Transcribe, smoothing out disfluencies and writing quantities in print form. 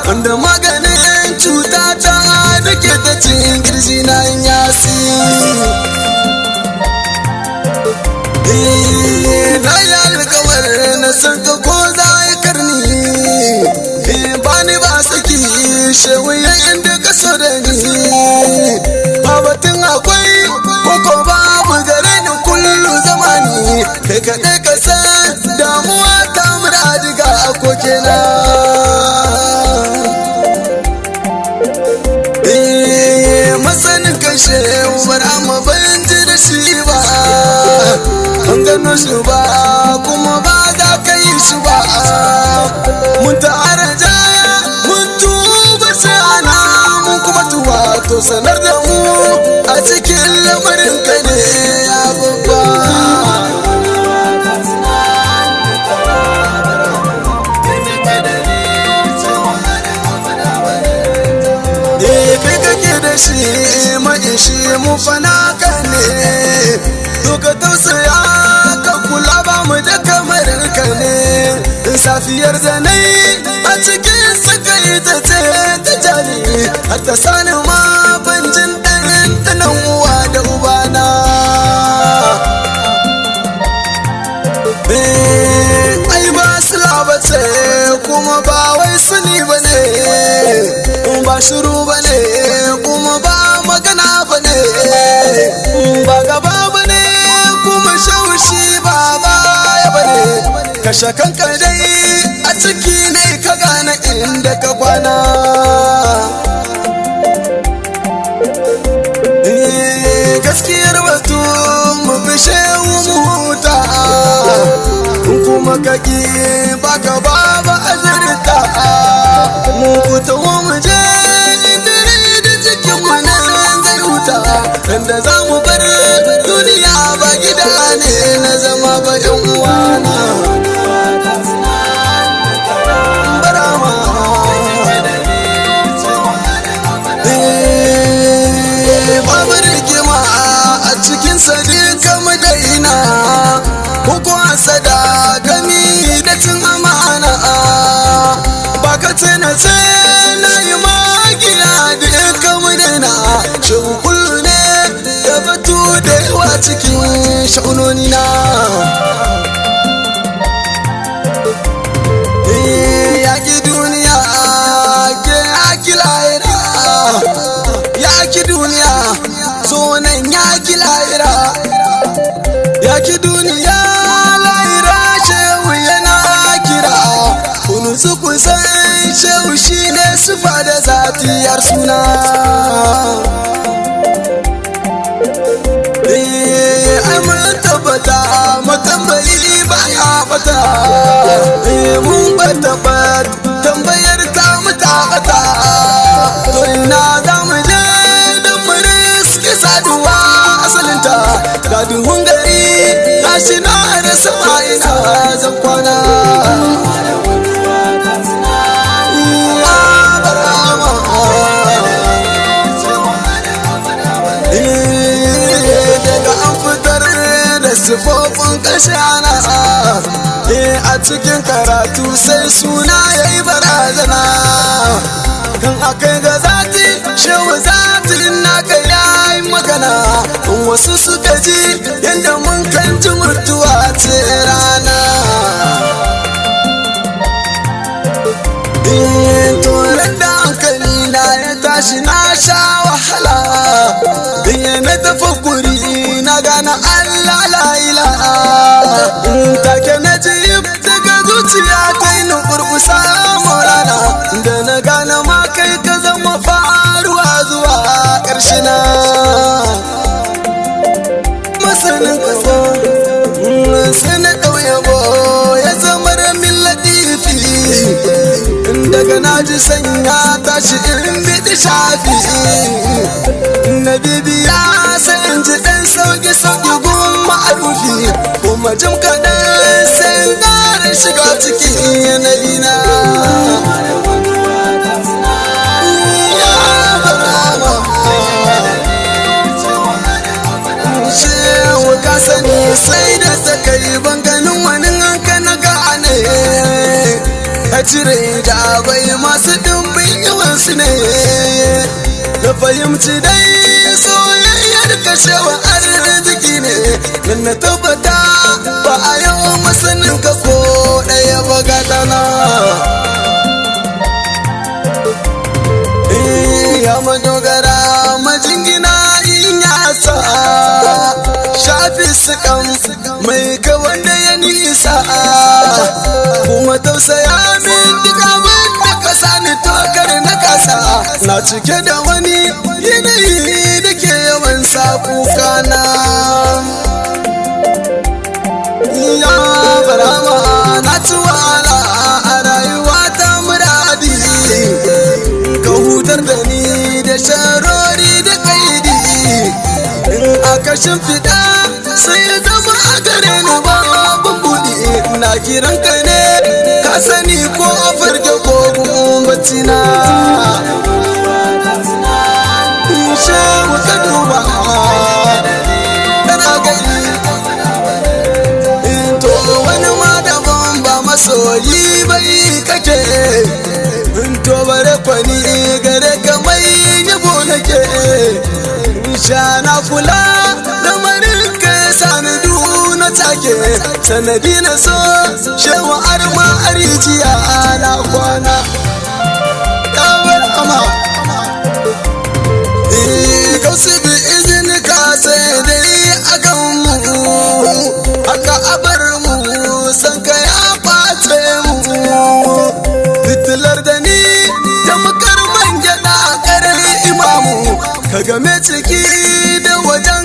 wanda maganin cuta ta duke ta cikin girji na yasi. Na yi alkawar na san ka ko za yi karni, ba ni ba saki shewaye inda ka so da ni. Babatin akwai koko babu gare ni kullu zamani, kai kaɗai ka san damuwa ta muradiga a kokena. Masanin kashe umar amma ban ji da shi ba, ban gano shi ba kuma ba za ka yi shi ba. Mun ta'ara jaya mun tuba sana mun kuma tuwa to sanar da mu a cikin lamarin ka ne ya babba. Kai kake da shi mai shi mu fana ka ne, to ka tausaya ka kula ba mu da kamar ka ne. Safiyar zanai a cikin suka yi ta ce ta jari, har ta sani ma ban jin ɗanɗanon uwa da ubana. Ai ba su labace kuma ba wai sani ba ne, ba shiru ba ne kuma ba magana ba ne, ba gaba ba ne kuma shaushi ba baya ba ne. Kashe kanka dai a ciki ne ka gane inda ka kwana. Gaskiyar batu mu fishe mu huta, kuma kaki baka baba azurta. Mu fita mu je dare da cikin wannan zai huta, inda za mu bar duniya ba gida ne na zama ba yan uwana. Babu rigima a cikin sadika madaina, ko hasada gami da cin amana. Baka tana na yi magiya da yanka madaina, shehu kullu ne ya batu da yawa cikin sha'unoni na. Yaki duniya ke yaki lahira, yaki duniya zonan yaki lahira, yaki duniya lahira shehu yana kira. Kunu su kusan shehu shi ne sufa da zatiyar suna. Ai mun tabbata matambayi ba ya bata, mun bata tambayar ta mutabata. To ina za mu je don mu riski saduwa asalinta, ga duhun gari gashi na da sama ina zan kwana. Daga an fitar da sifofin kashana a cikin karatu sai suna ya yi barazana. Kan akai ga zati shewa zatin naka ya yi magana, wasu suka ji yadda mun kan ji mutuwa ce rana. Toren da hankali na ya tashi na sha wahala, na tafakuri na gane Allah la ilaha. Take na ji daga zuciya ta yi nukurkusa morana, da na gane ma kai ka zama faruwa zuwa ƙarshe na. Masanin kaso sai na ƙauye ya zama da min latifi, daga na ji sanya tashi in biɗi shafi. Na bibiya sai in ji ɗan sauƙi-sauƙi gun ma'arufi, kuma jim kaɗan sai in ƙara shiga cikin yanayi na. Shewa ka sani sai da sakai ban ganin wani hanka na gane, a cire da bai ma masu ɗimbin yawansu ne. Na fahimci dai soyayyar kashewa arziki ne, nan na tabbata ba a yau masanin ka ko ɗaya ba gatana. Ya madogara majingina in yasa, shafi su kan mai ka wanda ya nisa, kuma tausaya min duk abin da ka sani tokar na kasa. Na cike da wani yanayi da ke yawan sa kukana. Ya barama na ci wahala a rayuwa ta muradi, ka hutar da ni da sharori da kaidi. In aka shimfiɗa sai ya zama a gare ni babban buɗi. Na kiran ka ne ka sani ko a farke ko bacci na. Shehu ka duba kana gani, to wani ma daban ba masoyi bai kake. To bare kwani gare ka mai yabo nake. Sha na kula lamarin ka sani duna take, sanadi na so shewa arma arijiya na kwana. Kawar ama kausi bi izini ka sai dai akan mu, haka abar mu san ka ya ɓace mu. Fitilar da ni ta makar man gyaɗa ƙarar imamu, ka game ciki da wajen